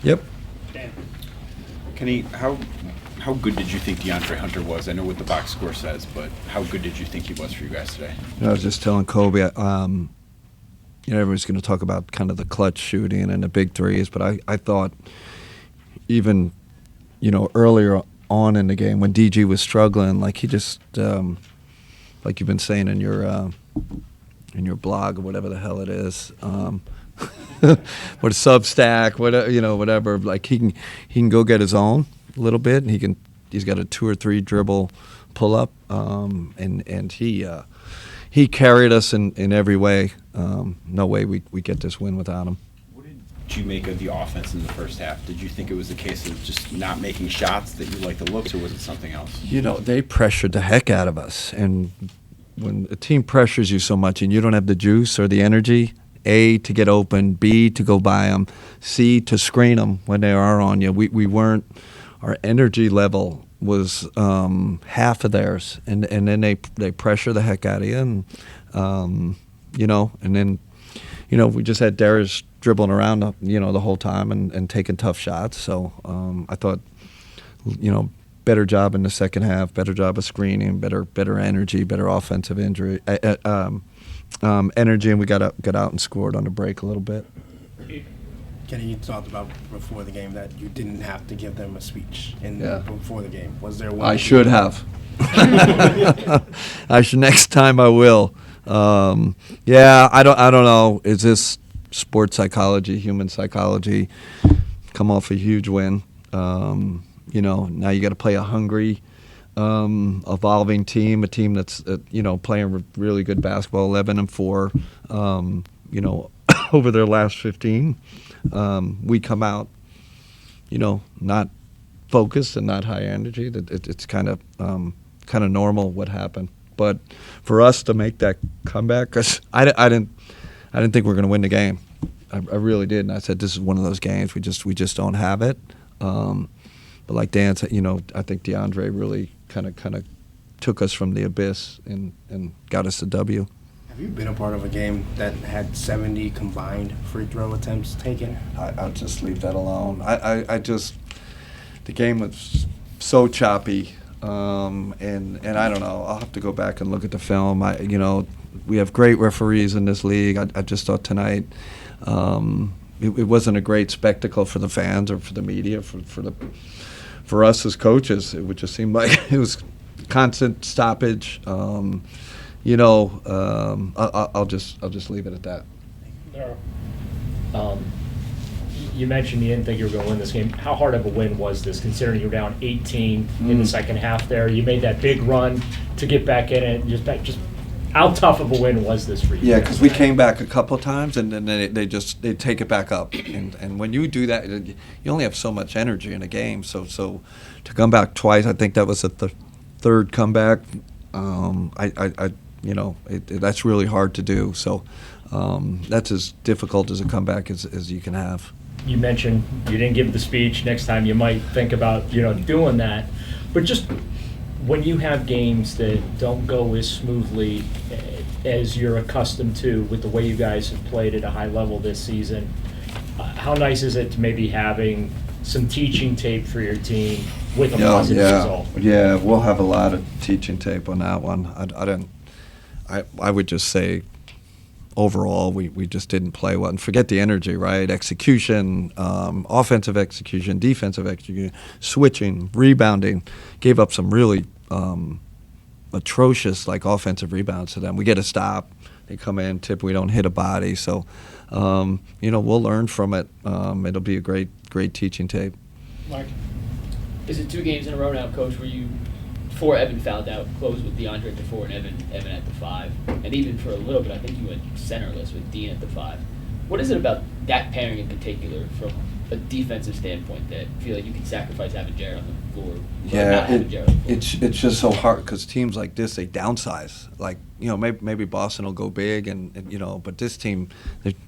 Yep. Dan. Kenny, how good did you think DeAndre Hunter was? I know what the box score says, but how good did you think he was for you guys today? I was just telling Kobe, everyone's going to talk about kind of the clutch shooting and the big threes, but I thought even, earlier on in the game when DG was struggling, like he just, like you've been saying in your blog or whatever the hell it is, what a Substack, whatever. Like he can go get his own a little bit, and he's got a 2 or 3 dribble pull up, and he carried us in every way. No way we get this win without him. What did you make of the offense in the first half? Did you think it was a case of just not making shots that you liked the looks, or was it something else? They pressured the heck out of us, and when a team pressures you so much and you don't have the juice or the energy, A, to get open, B, to go by them, C, to screen them when they are on you. We weren't, our energy level was half of theirs, and then they pressure the heck out of you, and and then we just had Darius dribbling around the whole time and taking tough shots. So I thought better job in the second half, better job of screening, better energy, better offensive energy, and we got out and scored on the break a little bit. Kenny, you talked about before the game that you didn't have to give them a speech before the game. Was there one? I should have. Next time I will. I don't know. Is this sports psychology, human psychology? Come off a huge win. Now you got to play a hungry, evolving team, a team that's playing really good basketball, 11-4. Over their last 15. We come out, not focused and not high energy. It's kind of normal what happened. But for us to make that comeback, because I didn't think we were going to win the game. I really did, and I said this is one of those games we just don't have it. But like Dan said, I think DeAndre really kind of took us from the abyss and got us the W. Have you been a part of a game that had 70 combined free throw attempts taken? I'll just leave that alone. The game was so choppy, and I don't know. I'll have to go back and look at the film. We have great referees in this league. I just thought tonight it wasn't a great spectacle for the fans or for the media. For us as coaches, it would just seem like it was constant stoppage. I'll just leave it at that. You mentioned you didn't think you were going to win this game. How hard of a win was this, considering you were down 18 in the second half there? You made that big run to get back in it. Just how tough of a win was this for you? Yeah, because we came back a couple times, and then they take it back up. And when you do that, you only have so much energy in a game. So to come back twice, I think that was the third comeback. That's really hard to do. So that's as difficult as a comeback as you can have. You mentioned you didn't give the speech. Next time you might think about doing that. But just when you have games that don't go as smoothly as you're accustomed to with the way you guys have played at a high level this season, how nice is it to maybe having some teaching tape for your team with a positive result? Yeah, we'll have a lot of teaching tape on that one. I would just say overall we just didn't play well. And forget the energy, right? Execution, offensive execution, defensive execution, switching, rebounding. Gave up some really atrocious offensive rebounds to them. We get a stop. They come in, tip, we don't hit a body. So, we'll learn from it. It'll be a great teaching tape. Mark, is it 2 games in a row now, Coach, where you, before Evan fouled out, closed with DeAndre at the 4 and Evan at the 5, and even for a little bit, I think you went centerless with Dean at the 5. What is it about that pairing in particular, from a defensive standpoint, that you feel like you can sacrifice having Jared on the floor? It's just so hard because teams like this, they downsize. Maybe Boston will go big, and but this team,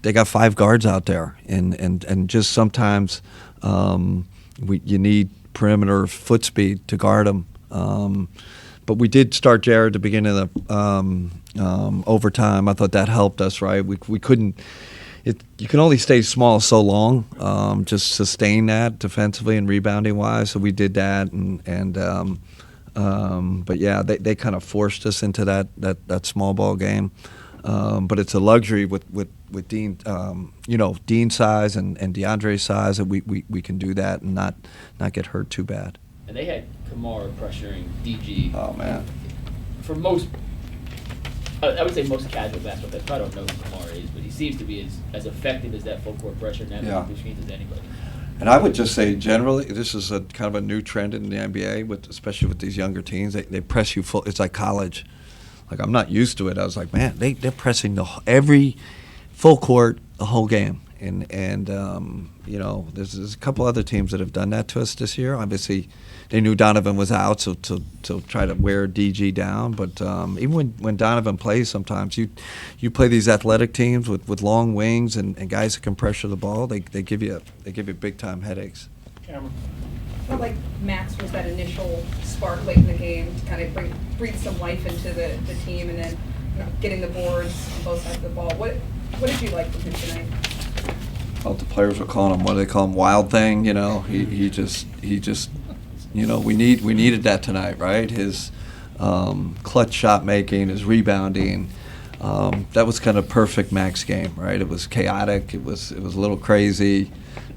they got 5 guards out there, and just sometimes you need perimeter foot speed to guard them. But we did start Jared at the beginning of the overtime. I thought that helped us, right? We couldn't. you can only stay small so long, just sustain that defensively and rebounding wise. So we did that, but yeah, they kind of forced us into that small ball game. But it's a luxury with Dean, Dean's size and DeAndre's size that we can do that and not get hurt too bad. And they had Kamara pressuring DG. Oh man. For most, I would say most casual basketball players probably don't know who Kamara is, but he seems to be as effective as that full court pressure and Yeah. that screens as anybody. And I would just say generally, this is a kind of a new trend in the NBA, especially with these younger teams. They press you full. It's like college. Like I'm not used to it. I was like, man, they're pressing every full court the whole game. And there's a couple other teams that have done that to us this year. Obviously, they knew Donovan was out, so to try to wear DG down. But even when Donovan plays, sometimes you play these athletic teams with long wings and guys that can pressure the ball. They give you big time headaches. Cameron. I felt like Max was that initial spark late in the game to kind of breathe some life into the team, and then getting the boards on both sides of the ball. What did you like from him tonight? Well, the players were calling him, what do they call him, Wild Thing, he just we needed that tonight, right? His clutch shot making, his rebounding, that was kind of perfect Max game, right? It was chaotic, it was a little crazy,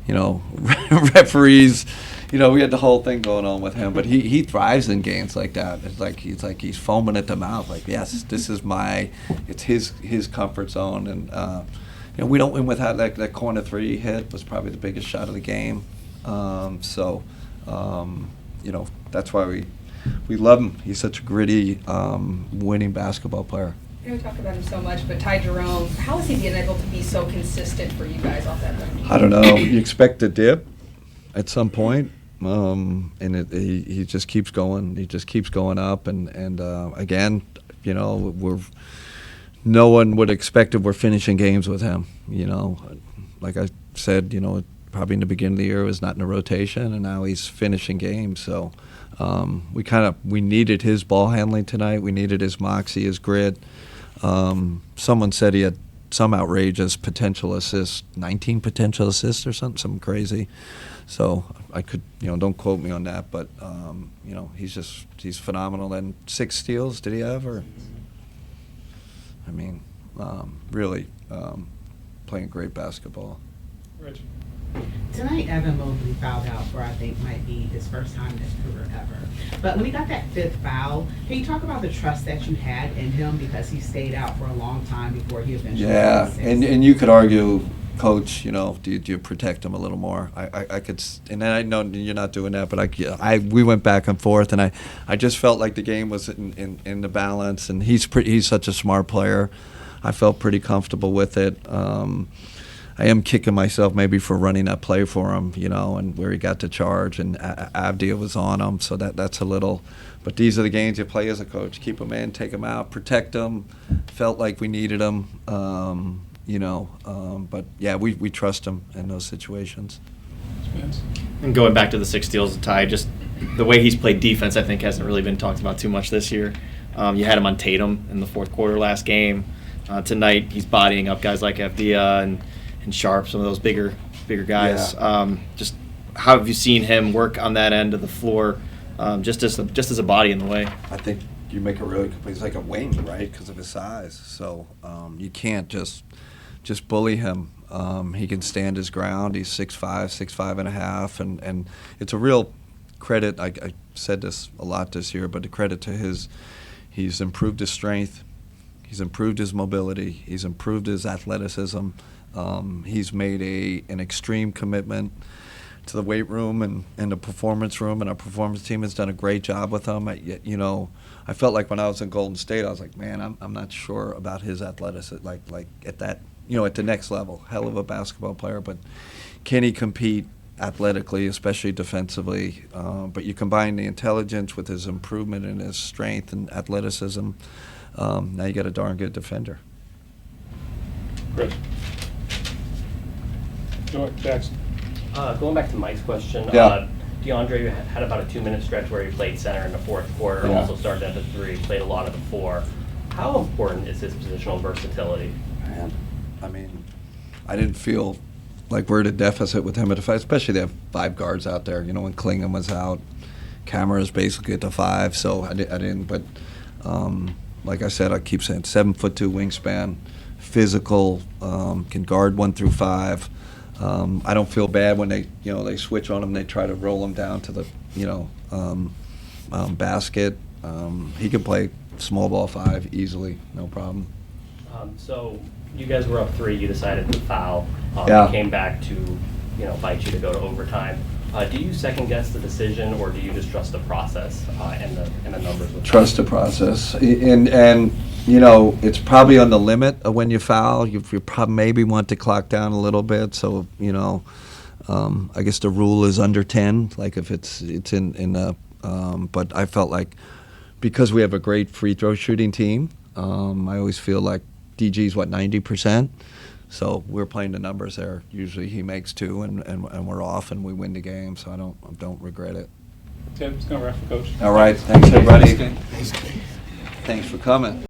referees, we had the whole thing going on with him, but he thrives in games like that. It's like he's foaming at the mouth, like, yes, this is it's his comfort zone, and we don't win without that corner three hit was probably the biggest shot of the game. That's why we love him. He's such a gritty, winning basketball player. We talk about him so much, but Ty Jerome, how is he being able to be so consistent for you guys off that bench? I don't know. You expect a dip at some point, and he just keeps going. He just keeps going up, and again, no one would expect it. We're finishing games with him. Like I said, probably in the beginning of the year it was not in a rotation, and now he's finishing games. So we needed his ball handling tonight. We needed his moxie, his grit. Someone said he had some outrageous potential assists, 19 potential assists or something crazy. So I could, don't quote me on that, but he's phenomenal. And 6 steals did he have? Really playing great basketball. Rich. Tonight, Evan Mobley fouled out for, I think, might be his first time in his career ever. But when he got that 5th foul, can you talk about the trust that you had in him because he stayed out for a long time before he eventually Yeah, got 6? and you could argue, Coach, do you protect him a little more? I could, and I know you're not doing that, but we went back and forth, and I just felt like the game was in the balance, and he's such a smart player. I felt pretty comfortable with it. I am kicking myself maybe for running that play for him, and where he got the charge, and Avdia was on him, so that's a little. But these are the games you play as a coach: keep them in, take them out, protect them. Felt like we needed them, But yeah, we trust him in those situations. And going back to the 6 steals, Ty, just the way he's played defense, I think hasn't really been talked about too much this year. You had him on Tatum in the 4th quarter last game. Tonight, he's bodying up guys like Avdia and Sharp, some of those bigger guys. Yeah. Just how have you seen him work on that end of the floor, just as a body in the way? I think you make a really good. He's like a wing, right, because of his size. So you can't just bully him. He can stand his ground. He's 6'5", 6'5 and a half, and it's a real credit. I said this a lot this year, but the credit to he's improved his strength. He's improved his mobility. He's improved his athleticism. He's made an extreme commitment to the weight room and the performance room, and our performance team has done a great job with him. I felt like when I was in Golden State, I was like, man, I'm not sure about his athleticism, like at that, at the next level. Hell of a basketball player, but can he compete athletically, especially defensively? But you combine the intelligence with his improvement in his strength and athleticism. Now you got a darn good defender. Chris. Jackson. Going back to Mike's question, Yeah. DeAndre had about a 2-minute stretch where he played center in the 4th quarter, Yeah. also started at the 3, played a lot of the 4. How important is his positional versatility? Man, I didn't feel like we're at a deficit with him at the 5, especially they have 5 guards out there. You know, when Klingham was out, Camera's basically at the 5, so I didn't. But like I said, I keep saying 7'2" wingspan, physical, can guard 1 through 5. I don't feel bad when they switch on him. They try to roll him down to the basket. He can play small ball 5 easily, no problem. So you guys were up 3. You decided to foul. Yeah. It came back to bite you to go to overtime. Do you second guess the decision, or do you just trust the process and the numbers? Trust the process, and it's probably on the limit of when you foul. You probably maybe want to clock down a little bit. So I guess the rule is under 10. Like if it's in the, but I felt like because we have a great free throw shooting team, I always feel like DG's 90%. So we're playing the numbers there. Usually he makes 2, and we're off, and we win the game. So I don't regret it. Tim, it's going to wrap for Coach. All right, thanks everybody. Thanks for coming.